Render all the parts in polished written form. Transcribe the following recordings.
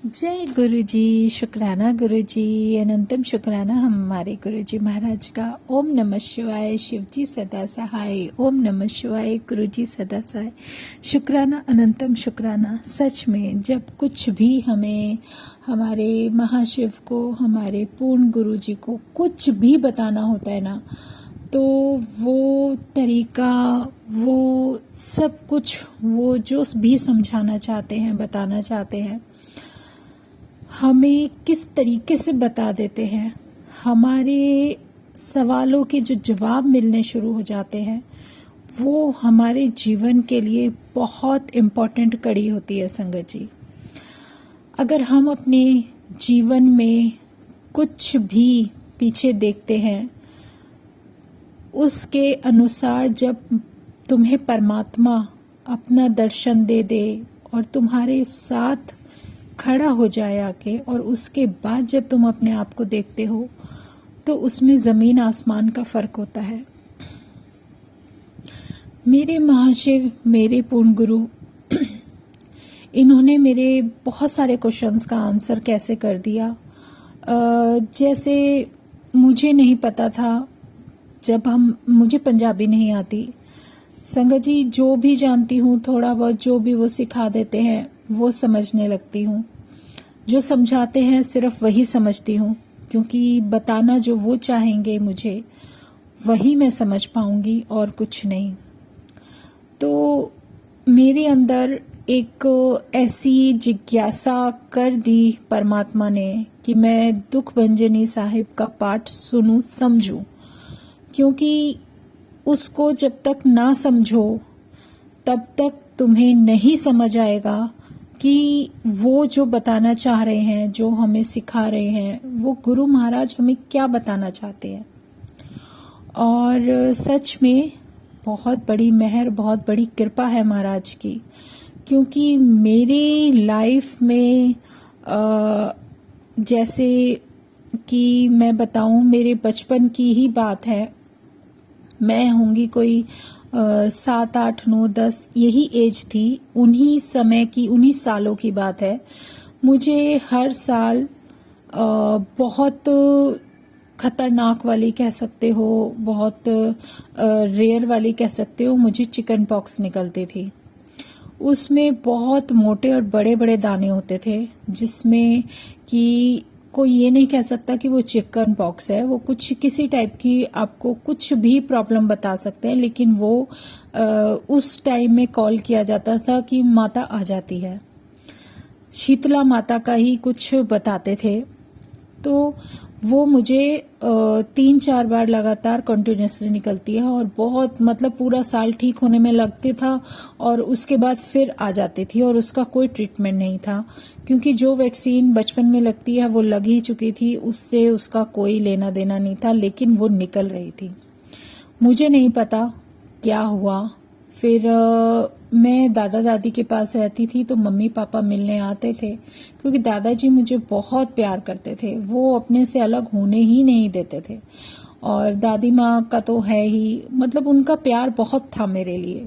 जय गुरु जी। शुक्राना गुरु जी, अनंतम शुक्राना हमारे गुरु जी महाराज का। ओम नमः शिवाय। शिव जी सदा सहाय। ओम नमः शिवाय। गुरु जी सदा सहाय। शुक्राना अनंतम शुक्राना। सच में जब कुछ भी हमें हमारे महाशिव को, हमारे पूर्ण गुरु जी को कुछ भी बताना होता है ना, तो वो तरीका, वो सब कुछ, वो जो भी समझाना चाहते हैं, बताना चाहते हैं, हमें किस तरीके से बता देते हैं। हमारे सवालों के जो जवाब मिलने शुरू हो जाते हैं, वो हमारे जीवन के लिए बहुत इम्पोर्टेंट कड़ी होती है संगत जी। अगर हम अपने जीवन में कुछ भी पीछे देखते हैं, उसके अनुसार जब तुम्हें परमात्मा अपना दर्शन दे दे और तुम्हारे साथ खड़ा हो जाए आके, और उसके बाद जब तुम अपने आप को देखते हो, तो उसमें ज़मीन आसमान का फ़र्क होता है। मेरे महाशिव, मेरे पूर्ण गुरु, इन्होंने मेरे बहुत सारे क्वेश्चंस का आंसर कैसे कर दिया। जैसे मुझे नहीं पता था, मुझे पंजाबी नहीं आती संगत जी, जो भी जानती हूँ थोड़ा बहुत, जो भी वो सिखा देते हैं वो समझने लगती हूँ। जो समझाते हैं सिर्फ वही समझती हूँ, क्योंकि बताना जो वो चाहेंगे मुझे, वही मैं समझ पाऊँगी और कुछ नहीं। तो मेरे अंदर एक ऐसी जिज्ञासा कर दी परमात्मा ने कि मैं दुख भंजनी साहिब का पाठ सुनूं, समझूं, क्योंकि उसको जब तक ना समझो तब तक तुम्हें नहीं समझ आएगा कि वो जो बताना चाह रहे हैं, जो हमें सिखा रहे हैं, वो गुरु महाराज हमें क्या बताना चाहते हैं। और सच में बहुत बड़ी मेहर, बहुत बड़ी कृपा है महाराज की, क्योंकि मेरी लाइफ में जैसे कि मैं बताऊं, मेरे बचपन की ही बात है। मैं होंगी कोई 7, 8, 9, 10 यही एज थी, उन्हीं समय की, उन्हीं सालों की बात है। मुझे हर साल बहुत खतरनाक वाली कह सकते हो, बहुत रेयर वाली कह सकते हो, मुझे चिकन पॉक्स निकलती थी। उसमें बहुत मोटे और बड़े बड़े दाने होते थे, जिसमें कि कोई ये नहीं कह सकता कि वो चिकन पॉक्स है। वो कुछ किसी टाइप की आपको कुछ भी प्रॉब्लम बता सकते हैं, लेकिन वो उस टाइम में कॉल किया जाता था कि माता आ जाती है, शीतला माता का ही कुछ बताते थे। तो वो मुझे 3-4 बार लगातार कंटिन्यूसली निकलती है, और बहुत मतलब पूरा साल ठीक होने में लगते था, और उसके बाद फिर आ जाती थी, और उसका कोई ट्रीटमेंट नहीं था, क्योंकि जो वैक्सीन बचपन में लगती है वो लग ही चुकी थी, उससे उसका कोई लेना देना नहीं था, लेकिन वो निकल रही थी। मुझे नहीं पता क्या हुआ। फिर मैं दादा दादी के पास रहती थी, तो मम्मी पापा मिलने आते थे, क्योंकि दादाजी मुझे बहुत प्यार करते थे, वो अपने से अलग होने ही नहीं देते थे। और दादी माँ का तो है ही, मतलब उनका प्यार बहुत था मेरे लिए।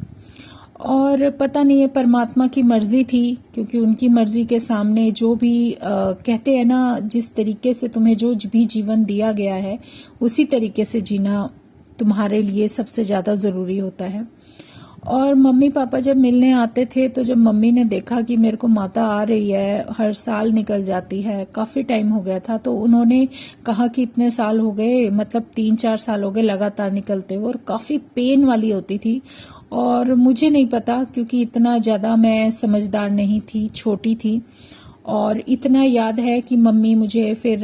और पता नहीं है परमात्मा की मर्जी थी, क्योंकि उनकी मर्जी के सामने जो भी कहते हैं ना, जिस तरीके से तुम्हें जो भी जीवन दिया गया है, उसी तरीके से जीना तुम्हारे लिए सबसे ज़्यादा ज़रूरी होता है। और मम्मी पापा जब मिलने आते थे, तो जब मम्मी ने देखा कि मेरे को माता आ रही है, हर साल निकल जाती है, काफ़ी टाइम हो गया था, तो उन्होंने कहा कि इतने साल हो गए, मतलब 3-4 साल हो गए लगातार निकलते हुए, और काफ़ी पेन वाली होती थी। और मुझे नहीं पता, क्योंकि इतना ज़्यादा मैं समझदार नहीं थी, छोटी थी। और इतना याद है कि मम्मी मुझे फिर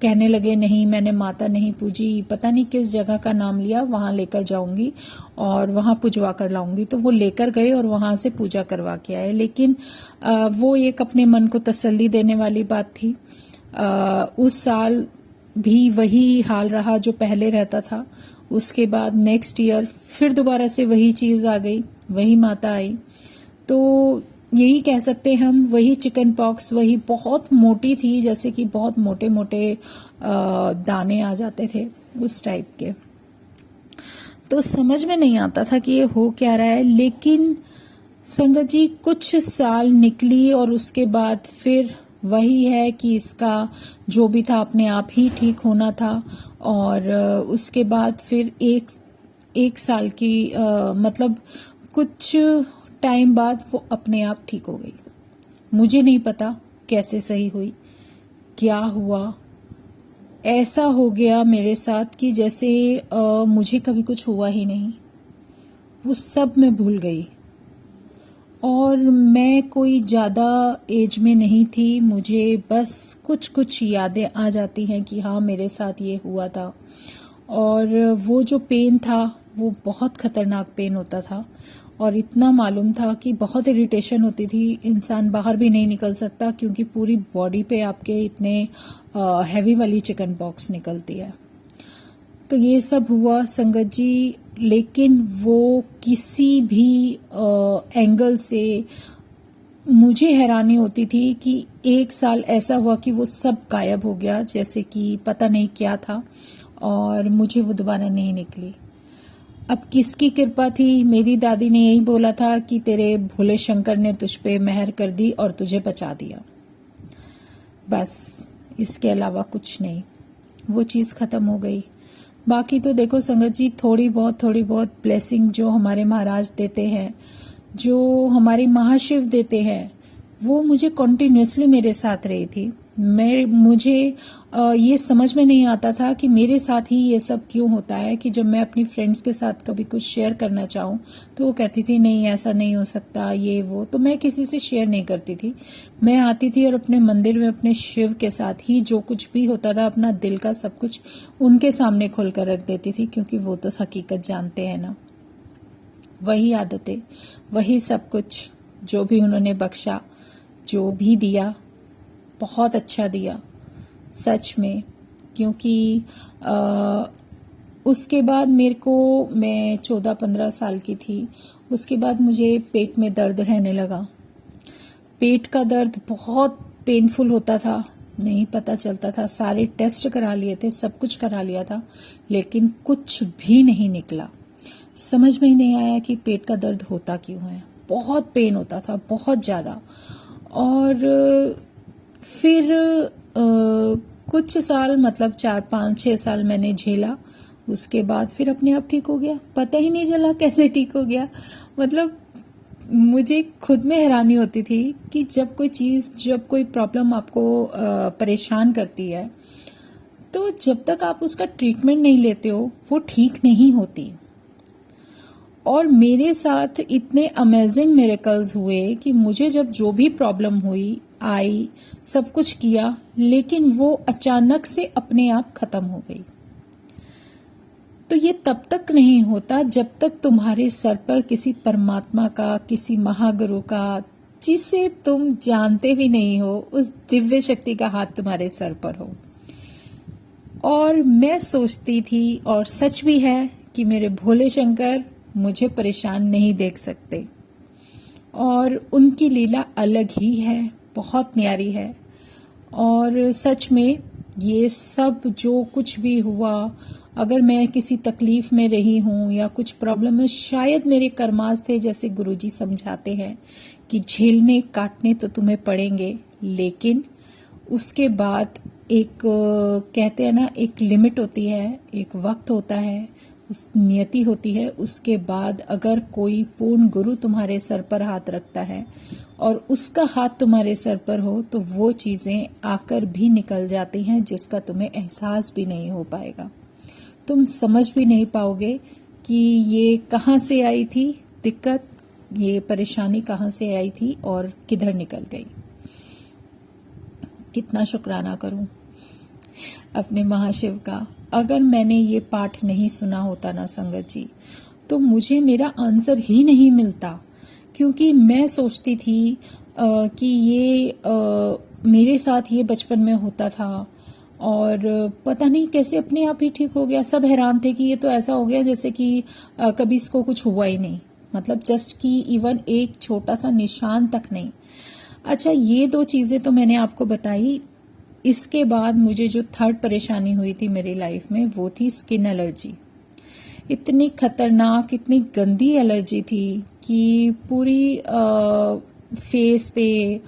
कहने लगे, नहीं मैंने माता नहीं पूजी, पता नहीं किस जगह का नाम लिया, वहाँ लेकर जाऊंगी और वहाँ पुजवा कर लाऊंगी। तो वो लेकर गए और वहाँ से पूजा करवा के आए। लेकिन वो एक अपने मन को तसल्ली देने वाली बात थी। उस साल भी वही हाल रहा जो पहले रहता था। उसके बाद नेक्स्ट ईयर फिर दोबारा से वही चीज़ आ गई, वही माता आई। तो यही कह सकते हैं हम, वही चिकन पॉक्स, वही बहुत मोटी थी, जैसे कि बहुत मोटे मोटे दाने आ जाते थे उस टाइप के। तो समझ में नहीं आता था कि ये हो क्या रहा है। लेकिन संगत जी कुछ साल निकली और उसके बाद फिर वही है कि इसका जो भी था अपने आप ही ठीक होना था। और उसके बाद फिर एक साल की मतलब कुछ टाइम बाद वो अपने आप ठीक हो गई। मुझे नहीं पता कैसे सही हुई, क्या हुआ। ऐसा हो गया मेरे साथ कि जैसे मुझे कभी कुछ हुआ ही नहीं। वो सब मैं भूल गई। और मैं कोई ज़्यादा एज में नहीं थी, मुझे बस कुछ कुछ यादें आ जाती हैं कि हाँ मेरे साथ ये हुआ था। और वो जो पेन था वो बहुत ख़तरनाक पेन होता था। और इतना मालूम था कि बहुत इरिटेशन होती थी, इंसान बाहर भी नहीं निकल सकता क्योंकि पूरी बॉडी पे आपके इतने हैवी वाली चिकन पॉक्स निकलती है। तो ये सब हुआ संगत जी, लेकिन वो किसी भी एंगल से मुझे हैरानी होती थी कि एक साल ऐसा हुआ कि वो सब गायब हो गया, जैसे कि पता नहीं क्या था, और मुझे वो दोबारा नहीं निकली। अब किसकी कृपा थी? मेरी दादी ने यही बोला था कि तेरे भोले शंकर ने तुझ पे मेहर कर दी और तुझे बचा दिया, बस इसके अलावा कुछ नहीं। वो चीज़ ख़त्म हो गई। बाकी तो देखो संगत जी, थोड़ी बहुत ब्लेसिंग जो हमारे महाराज देते हैं, जो हमारे महाशिव देते हैं, वो मुझे कॉन्टिन्यूसली मेरे साथ रही थी। मुझे ये समझ में नहीं आता था कि मेरे साथ ही ये सब क्यों होता है, कि जब मैं अपनी फ्रेंड्स के साथ कभी कुछ शेयर करना चाहूँ तो वो कहती थी नहीं ऐसा नहीं हो सकता, ये वो। तो मैं किसी से शेयर नहीं करती थी। मैं आती थी और अपने मंदिर में अपने शिव के साथ ही जो कुछ भी होता था, अपना दिल का सब कुछ उनके सामने खोल कर रख देती थी, क्योंकि वो तो हकीकत जानते हैं ना। वही आदतें, वही सब कुछ, जो भी उन्होंने बख्शा, जो भी दिया, बहुत अच्छा दिया सच में। क्योंकि उसके बाद मेरे को, मैं 14-15 साल की थी, उसके बाद मुझे पेट में दर्द रहने लगा। पेट का दर्द बहुत पेनफुल होता था, नहीं पता चलता था। सारे टेस्ट करा लिए थे, सब कुछ करा लिया था, लेकिन कुछ भी नहीं निकला। समझ में ही नहीं आया कि पेट का दर्द होता क्यों है। बहुत पेन होता था, बहुत ज़्यादा। और फिर कुछ साल, मतलब 4-5-6 साल मैंने झेला। उसके बाद फिर अपने आप ठीक हो गया। पता ही नहीं चला कैसे ठीक हो गया। मतलब मुझे खुद में हैरानी होती थी कि जब कोई चीज़, जब कोई प्रॉब्लम आपको परेशान करती है, तो जब तक आप उसका ट्रीटमेंट नहीं लेते हो वो ठीक नहीं होती। और मेरे साथ इतने अमेजिंग मिरेकल्स हुए कि मुझे जब जो भी प्रॉब्लम हुई, आई, सब कुछ किया, लेकिन वो अचानक से अपने आप खत्म हो गई। तो ये तब तक नहीं होता जब तक तुम्हारे सर पर किसी परमात्मा का, किसी महागुरु का, जिसे तुम जानते भी नहीं हो, उस दिव्य शक्ति का हाथ तुम्हारे सर पर हो। और मैं सोचती थी, और सच भी है, कि मेरे भोले शंकर मुझे परेशान नहीं देख सकते। और उनकी लीला अलग ही है, बहुत न्यारी है। और सच में ये सब जो कुछ भी हुआ, अगर मैं किसी तकलीफ में रही हूँ या कुछ प्रॉब्लम में, शायद मेरे कर्मास थे, जैसे गुरुजी समझाते हैं कि झेलने काटने तो तुम्हें पड़ेंगे, लेकिन उसके बाद एक कहते हैं ना, एक लिमिट होती है, एक वक्त होता है, उस नियति होती है। उसके बाद अगर कोई पूर्ण गुरु तुम्हारे सर पर हाथ रखता है और उसका हाथ तुम्हारे सर पर हो, तो वो चीज़ें आकर भी निकल जाती हैं जिसका तुम्हें एहसास भी नहीं हो पाएगा। तुम समझ भी नहीं पाओगे कि ये कहाँ से आई थी दिक्कत, ये परेशानी कहाँ से आई थी और किधर निकल गई। कितना शुक्राना करूं अपने महाशिव का। अगर मैंने ये पाठ नहीं सुना होता ना संगत जी, तो मुझे मेरा आंसर ही नहीं मिलता। क्योंकि मैं सोचती थी कि ये मेरे साथ ये बचपन में होता था और पता नहीं कैसे अपने आप ही ठीक हो गया। सब हैरान थे कि ये तो ऐसा हो गया जैसे कि कभी इसको कुछ हुआ ही नहीं, मतलब जस्ट कि इवन एक छोटा सा निशान तक नहीं। अच्छा, ये 2 चीज़ें तो मैंने आपको बताई। इसके बाद मुझे जो थर्ड परेशानी हुई थी मेरी लाइफ में, वो थी स्किन एलर्जी। इतनी खतरनाक, इतनी गंदी एलर्जी थी कि पूरी फेस पे,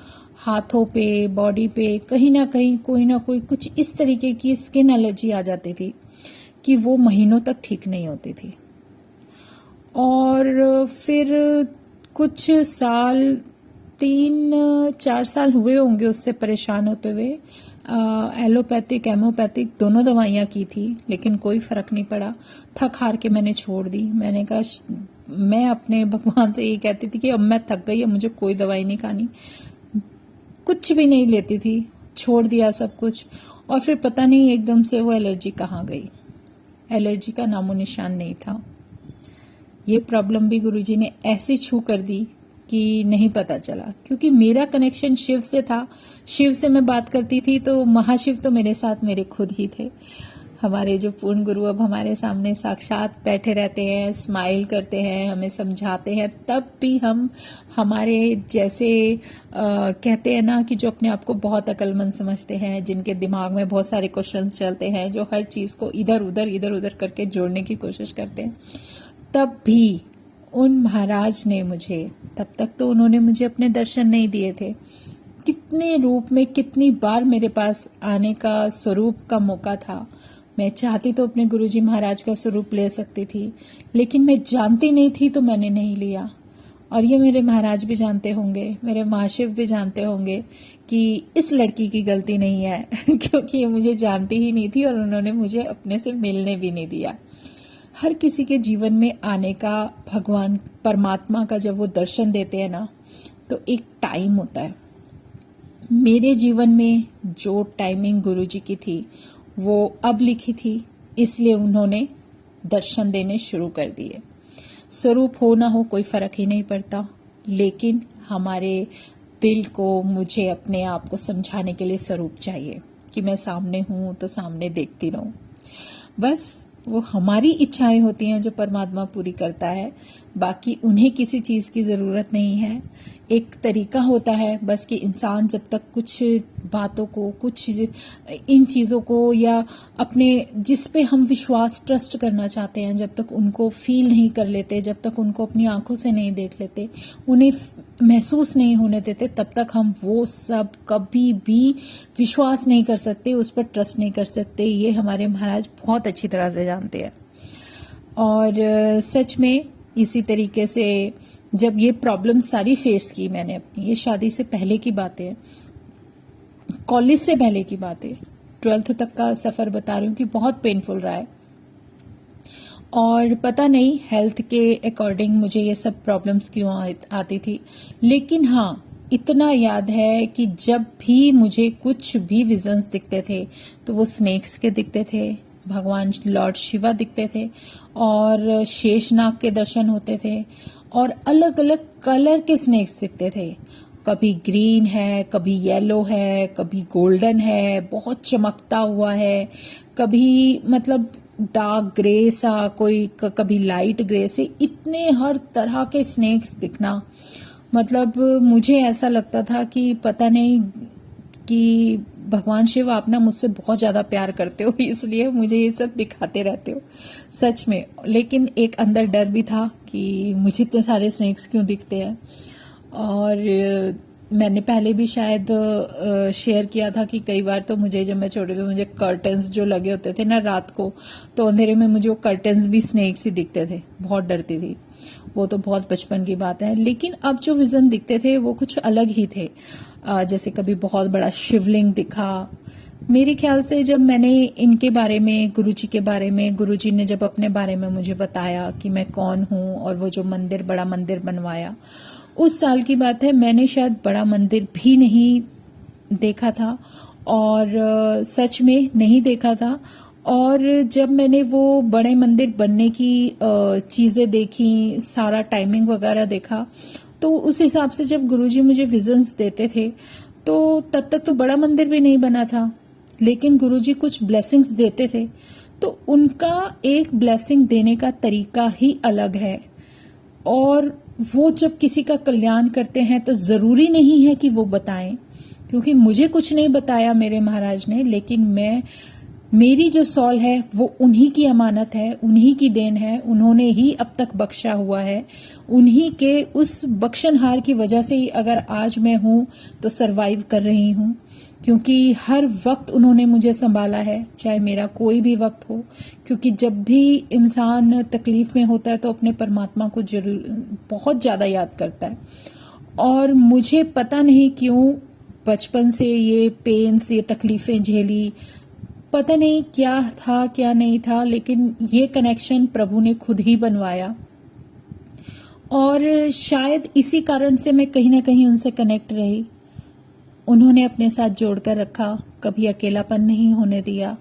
हाथों पे, बॉडी पे कहीं ना कोई कुछ इस तरीके की स्किन एलर्जी आ जाती थी कि वो महीनों तक ठीक नहीं होती थी। और फिर कुछ साल, 3-4 साल हुए होंगे उससे परेशान होते हुए। एलोपैथिक एमोपैथिक दोनों दवाइयाँ की थी, लेकिन कोई फ़र्क नहीं पड़ा। थक हार के मैंने छोड़ दी। मैंने कहा, मैं अपने भगवान से यही कहती थी कि अब मैं थक गई, अब मुझे कोई दवाई नहीं खानी। कुछ भी नहीं लेती थी, छोड़ दिया सब कुछ। और फिर पता नहीं एकदम से वो एलर्जी कहाँ गई। एलर्जी का नामो निशान नहीं था। ये प्रॉब्लम भी गुरुजी ने ऐसे छू कर दी कि नहीं पता चला, क्योंकि मेरा कनेक्शन शिव से था। शिव से मैं बात करती थी तो महाशिव तो मेरे साथ मेरे खुद ही थे। हमारे जो पूर्ण गुरु अब हमारे सामने साक्षात बैठे रहते हैं, स्माइल करते हैं, हमें समझाते हैं, तब भी हम हमारे जैसे कहते हैं ना कि जो अपने आप को बहुत अक्लमंद समझते हैं, जिनके दिमाग में बहुत सारे क्वेश्चंस चलते हैं, जो हर चीज़ को इधर उधर करके जोड़ने की कोशिश करते हैं, तब भी उन महाराज ने मुझे, तब तक तो उन्होंने मुझे अपने दर्शन नहीं दिए थे, कितने रूप में कितनी बार मेरे पास आने का स्वरूप का मौका था। मैं चाहती तो अपने गुरुजी महाराज का स्वरूप ले सकती थी, लेकिन मैं जानती नहीं थी तो मैंने नहीं लिया। और ये मेरे महाराज भी जानते होंगे, मेरे महाशिव भी जानते होंगे कि इस लड़की की गलती नहीं है क्योंकि ये मुझे जानती ही नहीं थी और उन्होंने मुझे अपने से मिलने भी नहीं दिया। हर किसी के जीवन में आने का, भगवान परमात्मा का जब वो दर्शन देते हैं ना, तो एक टाइम होता है। मेरे जीवन में जो टाइमिंग गुरुजी की थी वो अब लिखी थी, इसलिए उन्होंने दर्शन देने शुरू कर दिए। स्वरूप हो ना हो कोई फर्क ही नहीं पड़ता, लेकिन हमारे दिल को, मुझे अपने आप को समझाने के लिए स्वरूप चाहिए कि मैं सामने हूँ तो सामने देखती रहूँ। बस वो हमारी इच्छाएं होती हैं जो परमात्मा पूरी करता है, बाकी उन्हें किसी चीज़ की ज़रूरत नहीं है। एक तरीका होता है बस कि इंसान जब तक कुछ बातों को, कुछ इन चीज़ों को, या अपने जिस पे हम विश्वास, ट्रस्ट करना चाहते हैं, जब तक उनको फील नहीं कर लेते, जब तक उनको अपनी आंखों से नहीं देख लेते, उन्हें महसूस नहीं होने देते, तब तक हम वो सब कभी भी विश्वास नहीं कर सकते, उस पर ट्रस्ट नहीं कर सकते। ये हमारे महाराज बहुत अच्छी तरह से जानते हैं। और सच में इसी तरीके से जब ये प्रॉब्लम सारी फेस की मैंने अपनी, ये शादी से पहले की बातें, कॉलेज से पहले की बातें, 12th तक का सफ़र बता रही हूँ कि बहुत पेनफुल रहा है। और पता नहीं हेल्थ के अकॉर्डिंग मुझे ये सब प्रॉब्लम्स क्यों आती थी, लेकिन हाँ इतना याद है कि जब भी मुझे कुछ भी विजन्स दिखते थे तो वो स्नेक्स के दिखते थे, भगवान लॉर्ड शिवा दिखते थे, और शेषनाग के दर्शन होते थे, और अलग अलग कलर के स्नेक्स दिखते थे। कभी ग्रीन है, कभी येलो है, कभी गोल्डन है, बहुत चमकता हुआ है, कभी मतलब डार्क ग्रे सा, कोई कभी लाइट ग्रे से, इतने हर तरह के स्नेक्स दिखना। मतलब मुझे ऐसा लगता था कि पता नहीं कि भगवान शिव आप ना मुझसे बहुत ज़्यादा प्यार करते हो, इसलिए मुझे ये सब दिखाते रहते हो, सच में। लेकिन एक अंदर डर भी था कि मुझे इतने सारे स्नेक्स क्यों दिखते हैं। और मैंने पहले भी शायद शेयर किया था कि कई बार तो मुझे, जब मैं छोटी थी, मुझे कर्टन्स जो लगे होते थे ना रात को, तो अंधेरे में मुझे वो कर्टन्स भी स्नेक्स ही दिखते थे, बहुत डरती थी। वो तो बहुत बचपन की बात है। लेकिन अब जो विज़न दिखते थे वो कुछ अलग ही थे। जैसे कभी बहुत बड़ा शिवलिंग दिखा। मेरे ख्याल से जब मैंने इनके बारे में, गुरुजी के बारे में, गुरुजी ने जब अपने बारे में मुझे बताया कि मैं कौन हूँ, और वो जो मंदिर, बड़ा मंदिर बनवाया, उस साल की बात है, मैंने शायद बड़ा मंदिर भी नहीं देखा था, और सच में नहीं देखा था। और जब मैंने वो बड़े मंदिर बनने की चीज़ें देखी, सारा टाइमिंग वगैरह देखा, तो उस हिसाब से जब गुरुजी मुझे विजन्स देते थे तो तब तक तो बड़ा मंदिर भी नहीं बना था, लेकिन गुरुजी कुछ ब्लेसिंग्स देते थे, तो उनका एक ब्लेसिंग देने का तरीका ही अलग है। और वो जब किसी का कल्याण करते हैं तो ज़रूरी नहीं है कि वो बताएं, क्योंकि मुझे कुछ नहीं बताया मेरे महाराज ने, लेकिन मैं मेरी जो सॉल है वो उन्हीं की अमानत है, उन्हीं की देन है, उन्होंने ही अब तक बख्शा हुआ है। उन्हीं के उस बख्शनहार की वजह से ही अगर आज मैं हूँ तो सरवाइव कर रही हूँ, क्योंकि हर वक्त उन्होंने मुझे संभाला है, चाहे मेरा कोई भी वक्त हो। क्योंकि जब भी इंसान तकलीफ में होता है तो अपने परमात्मा को जरूर बहुत ज़्यादा याद करता है। और मुझे पता नहीं क्यों बचपन से ये पेन्स, ये तकलीफ़ें झेली, पता नहीं क्या था क्या नहीं था, लेकिन ये कनेक्शन प्रभु ने खुद ही बनवाया। और शायद इसी कारण से मैं कहीं ना कहीं उनसे कनेक्ट रही। उन्होंने अपने साथ जोड़कर रखा, कभी अकेलापन नहीं होने दिया।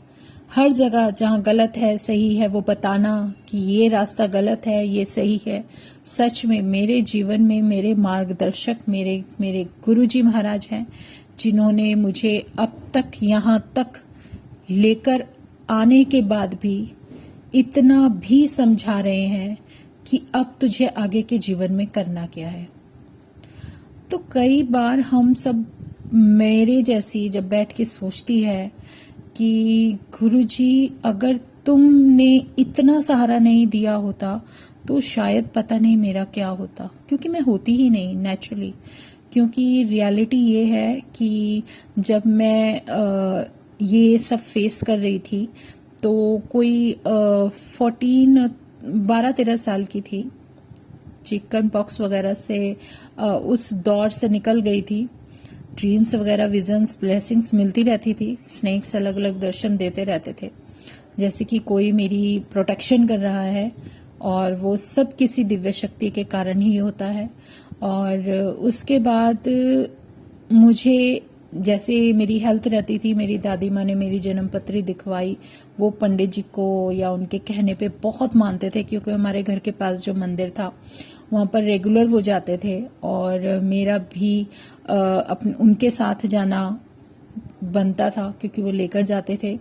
हर जगह जहाँ गलत है सही है वो बताना कि ये रास्ता गलत है ये सही है। सच में मेरे जीवन में मेरे मार्गदर्शक मेरे मेरे गुरुजी महाराज हैं, जिन्होंने मुझे अब तक यहाँ तक लेकर आने के बाद भी इतना भी समझा रहे हैं कि अब तुझे आगे के जीवन में करना क्या है। तो कई बार हम सब, मेरे जैसी जब बैठ के सोचती है कि गुरुजी अगर तुमने इतना सहारा नहीं दिया होता तो शायद पता नहीं मेरा क्या होता, क्योंकि मैं होती ही नहीं नेचुरली। क्योंकि रियलिटी ये है कि जब मैं ये सब फेस कर रही थी तो कोई 12-13 साल की थी, चिकन पॉक्स वगैरह से उस दौर से निकल गई थी। ड्रीम्स वगैरह, विजन्स, ब्लेसिंग्स मिलती रहती थी। स्नेक्स अलग अलग दर्शन देते रहते थे, जैसे कि कोई मेरी प्रोटेक्शन कर रहा है, और वो सब किसी दिव्य शक्ति के कारण ही होता है। और उसके बाद मुझे, जैसे मेरी हेल्थ रहती थी, मेरी दादी माँ ने मेरी जन्म पत्री दिखवाई। वो पंडित जी को या उनके कहने पे बहुत मानते थे, क्योंकि हमारे घर के पास जो मंदिर था वहाँ पर रेगुलर वो जाते थे, और मेरा भी उनके साथ जाना बनता था क्योंकि वो लेकर जाते थे।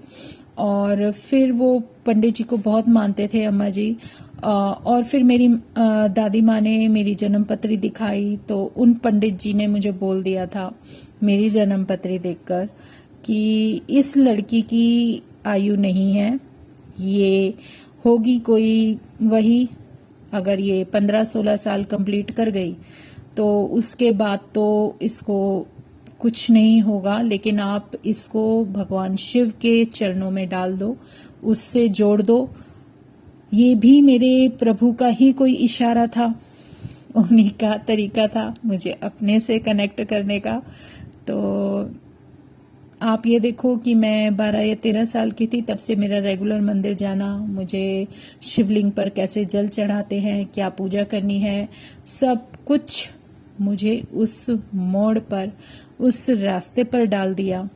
और फिर वो पंडित जी को बहुत मानते थे, अम्मा जी। और फिर मेरी दादी माँ ने मेरी जन्म पत्री दिखाई तो उन पंडित जी ने मुझे बोल दिया था मेरी जन्म पत्री देखकर कि इस लड़की की आयु नहीं है, ये होगी कोई वही, अगर ये 15-16 साल कंप्लीट कर गई तो उसके बाद तो इसको कुछ नहीं होगा, लेकिन आप इसको भगवान शिव के चरणों में डाल दो, उससे जोड़ दो। ये भी मेरे प्रभु का ही कोई इशारा था, उन्हीं का तरीका था मुझे अपने से कनेक्ट करने का। तो आप ये देखो कि मैं 12 या 13 साल की थी, तब से मेरा रेगुलर मंदिर जाना, मुझे शिवलिंग पर कैसे जल चढ़ाते हैं, क्या पूजा करनी है, सब कुछ मुझे उस मोड़ पर, उस रास्ते पर डाल दिया,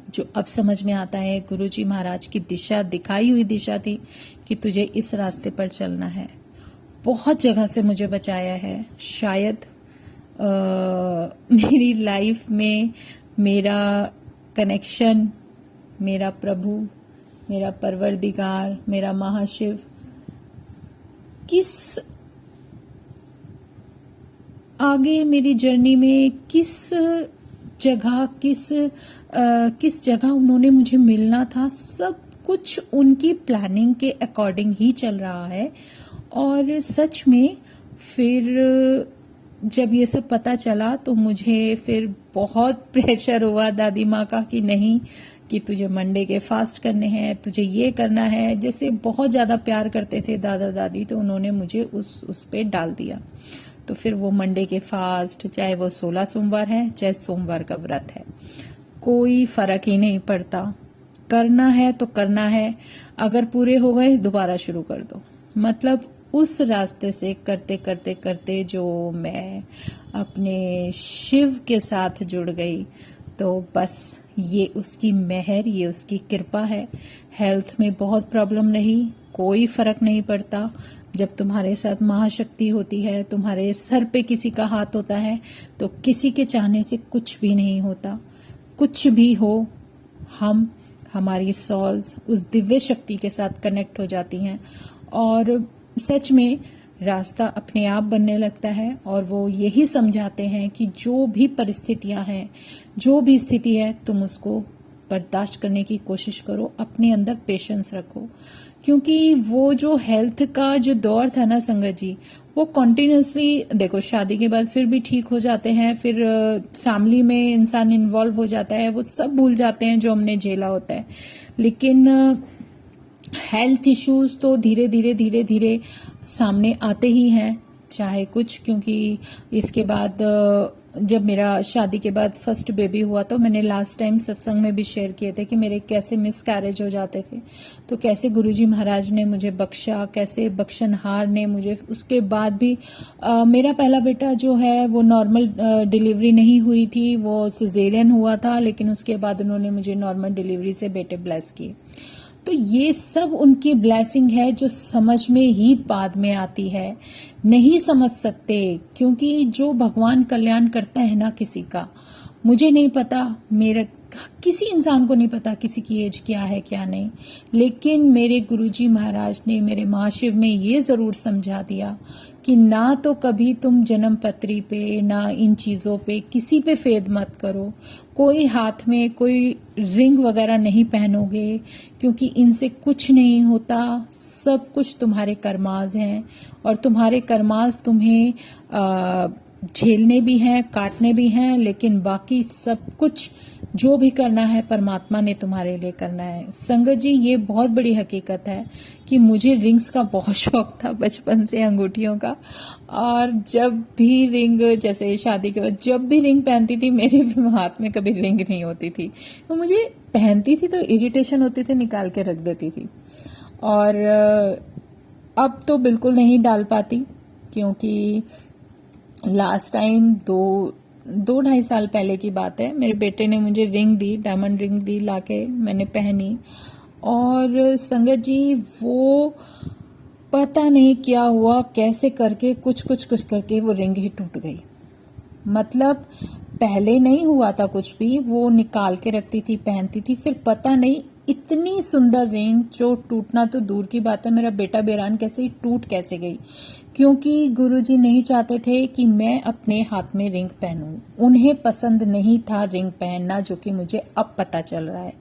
जो अब समझ में आता है गुरुजी महाराज की दिशा, दिखाई हुई दिशा थी कि तुझे इस रास्ते पर चलना है। बहुत जगह से मुझे बचाया है। शायद मेरी लाइफ में मेरा कनेक्शन, मेरा प्रभु, मेरा परवरदिगार, मेरा महाशिव किस आगे मेरी जर्नी में किस जगह किस जगह उन्होंने मुझे मिलना था, सब कुछ उनकी प्लानिंग के अकॉर्डिंग ही चल रहा है। और सच में फिर जब ये सब पता चला तो मुझे फिर बहुत प्रेशर हुआ दादी माँ का कि नहीं, कि तुझे मंडे के फास्ट करने हैं, तुझे ये करना है। जैसे बहुत ज़्यादा प्यार करते थे दादा दादी, तो उन्होंने मुझे उस पे डाल दिया। तो फिर वो मंडे के फास्ट, चाहे वो 16 सोमवार है, चाहे सोमवार का व्रत है, कोई फर्क ही नहीं पड़ता। करना है तो करना है, अगर पूरे हो गए दोबारा शुरू कर दो। मतलब उस रास्ते से करते करते करते जो मैं अपने शिव के साथ जुड़ गई, तो बस ये उसकी मेहर, ये उसकी कृपा है। हेल्थ में बहुत प्रॉब्लम रही, कोई फर्क नहीं पड़ता। जब तुम्हारे साथ महाशक्ति होती है, तुम्हारे सर पे किसी का हाथ होता है, तो किसी के चाहने से कुछ भी नहीं होता। कुछ भी हो, हमारी सॉल्स उस दिव्य शक्ति के साथ कनेक्ट हो जाती हैं, और सच में रास्ता अपने आप बनने लगता है। और वो यही समझाते हैं कि जो भी परिस्थितियां हैं, जो भी स्थिति है, तुम उसको बर्दाश्त करने की कोशिश करो, अपने अंदर पेशेंस रखो, क्योंकि वो जो हेल्थ का जो दौर था ना संगत जी, वो कॉन्टिन्यूसली, देखो शादी के बाद फिर भी ठीक हो जाते हैं, फिर फैमिली में इंसान इन्वॉल्व हो जाता है, वो सब भूल जाते हैं जो हमने झेला होता है, लेकिन हेल्थ इश्यूज तो धीरे धीरे धीरे धीरे सामने आते ही हैं, चाहे कुछ, क्योंकि इसके बाद जब मेरा शादी के बाद फर्स्ट बेबी हुआ तो मैंने लास्ट टाइम सत्संग में भी शेयर किए थे कि मेरे कैसे मिस कैरेज हो जाते थे, तो कैसे गुरुजी महाराज ने मुझे बख्शा, कैसे बख्शनहार ने मुझे, उसके बाद भी मेरा पहला बेटा जो है वो नॉर्मल डिलीवरी नहीं हुई थी, वो सिजेरियन हुआ था, लेकिन उसके बाद उन्होंने मुझे नॉर्मल डिलीवरी से बेटे ब्लेस किए। तो ये सब उनकी ब्लेसिंग है जो समझ में ही बाद में आती है, नहीं समझ सकते, क्योंकि जो भगवान कल्याण करता है ना किसी का, मुझे नहीं पता, मेरा किसी इंसान को नहीं पता किसी की एज क्या है क्या नहीं, लेकिन मेरे गुरुजी महाराज ने, मेरे महाशिव ने ये जरूर समझा दिया कि ना तो कभी तुम जन्म पत्री पे, ना इन चीजों पे, किसी पे फेद मत करो, कोई हाथ में कोई रिंग वगैरह नहीं पहनोगे, क्योंकि इनसे कुछ नहीं होता, सब कुछ तुम्हारे कर्माज हैं, और तुम्हारे कर्माज तुम्हें झेलने भी हैं, काटने भी हैं, लेकिन बाकी सब कुछ जो भी करना है परमात्मा ने तुम्हारे लिए करना है। संगत जी, ये बहुत बड़ी हकीकत है कि मुझे रिंग्स का बहुत शौक था बचपन से, अंगूठियों का, और जब भी रिंग, जैसे शादी के बाद जब भी रिंग पहनती थी, मेरे भी हाथ में कभी रिंग नहीं होती थी, तो मुझे पहनती थी तो इरिटेशन होती थी, निकाल के रख देती थी, और अब तो बिल्कुल नहीं डाल पाती, क्योंकि लास्ट टाइम दो ढाई साल पहले की बात है, मेरे बेटे ने मुझे रिंग दी, डायमंड रिंग दी लाके, मैंने पहनी, और संगत जी वो पता नहीं क्या हुआ, कैसे करके कुछ करके वो रिंग ही टूट गई। मतलब पहले नहीं हुआ था कुछ भी, वो निकाल के रखती थी, पहनती थी, फिर पता नहीं इतनी सुंदर रिंग जो टूटना तो दूर की बात है, मेरा बेटा बेरान कैसे ही टूट कैसे गई, क्योंकि गुरुजी नहीं चाहते थे कि मैं अपने हाथ में रिंग पहनूं, उन्हें पसंद नहीं था रिंग पहनना, जो कि मुझे अब पता चल रहा है।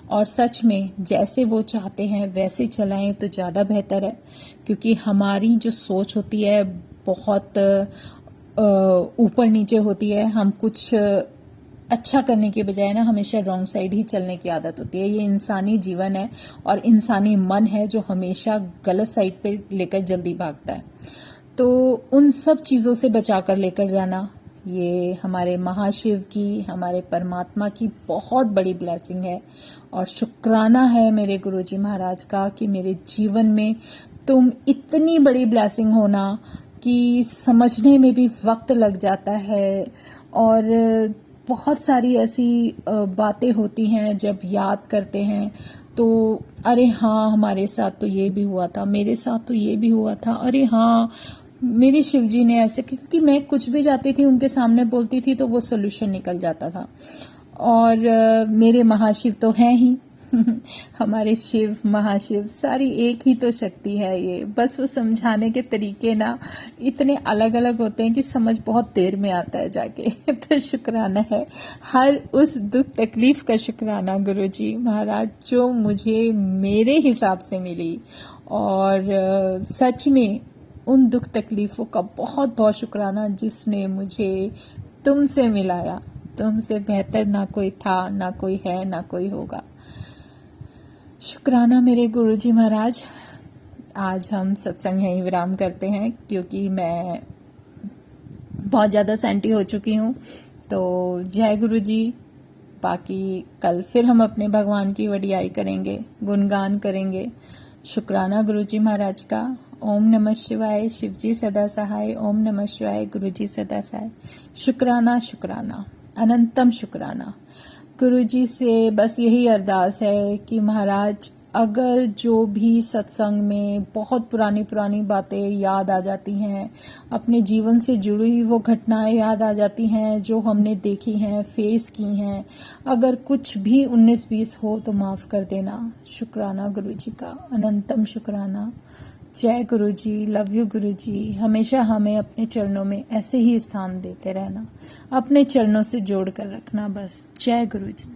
और सच में जैसे वो चाहते हैं वैसे चलाएं तो ज़्यादा बेहतर है, क्योंकि हमारी जो सोच होती है बहुत ऊपर नीचे होती है, हम कुछ अच्छा करने के बजाय ना हमेशा रॉन्ग साइड ही चलने की आदत होती है। ये इंसानी जीवन है और इंसानी मन है जो हमेशा गलत साइड पे लेकर जल्दी भागता है। तो उन सब चीज़ों से बचा कर लेकर जाना, ये हमारे महाशिव की, हमारे परमात्मा की बहुत बड़ी ब्लेसिंग है, और शुक्राना है मेरे गुरुजी महाराज का कि मेरे जीवन में तुम इतनी बड़ी ब्लेसिंग होना कि समझने में भी वक्त लग जाता है, और बहुत सारी ऐसी बातें होती हैं जब याद करते हैं तो अरे हाँ हमारे साथ तो ये भी हुआ था, मेरे साथ तो ये भी हुआ था, अरे हाँ मेरे शिवजी ने ऐसे, क्योंकि मैं कुछ भी जाती थी उनके सामने बोलती थी तो वो सोल्यूशन निकल जाता था। और मेरे महाशिव तो हैं ही हमारे शिव महाशिव सारी एक ही तो शक्ति है ये, बस वो समझाने के तरीके ना इतने अलग अलग होते हैं कि समझ बहुत देर में आता है जाके तो शुक्राना है, हर उस दुख तकलीफ का शुक्राना गुरुजी महाराज जो मुझे मेरे हिसाब से मिली, और सच में उन दुख तकलीफों का बहुत बहुत शुक्राना जिसने मुझे तुमसे मिलाया, तुमसे बेहतर ना कोई था, ना कोई है, ना कोई होगा। शुक्राना मेरे गुरुजी महाराज। आज हम सत्संग यहीं विराम करते हैं, क्योंकि मैं बहुत ज़्यादा सैंटी हो चुकी हूँ। तो जय गुरुजी। बाकी कल फिर हम अपने भगवान की वडियाई करेंगे, गुणगान करेंगे। शुक्राना गुरुजी महाराज का। ओम नमः शिवाय, शिवजी सदा सहाय। ओम नमः शिवाय, गुरुजी सदा सहाय। शुक्राना शुक्राना, अनंतम शुक्राना। गुरुजी से बस यही अरदास है कि महाराज अगर जो भी सत्संग में बहुत पुरानी पुरानी बातें याद आ जाती हैं, अपने जीवन से जुड़ी हुई वो घटनाएं याद आ जाती हैं जो हमने देखी हैं, फेस की हैं, अगर कुछ भी 19-20 हो तो माफ़ कर देना। शुक्राना गुरुजी का, अनंतम शुक्राना। जय गुरुजी, लव यू गुरुजी। हमेशा हमें अपने चरणों में ऐसे ही स्थान देते रहना, अपने चरणों से जोड़ कर रखना बस। जय गुरुजी।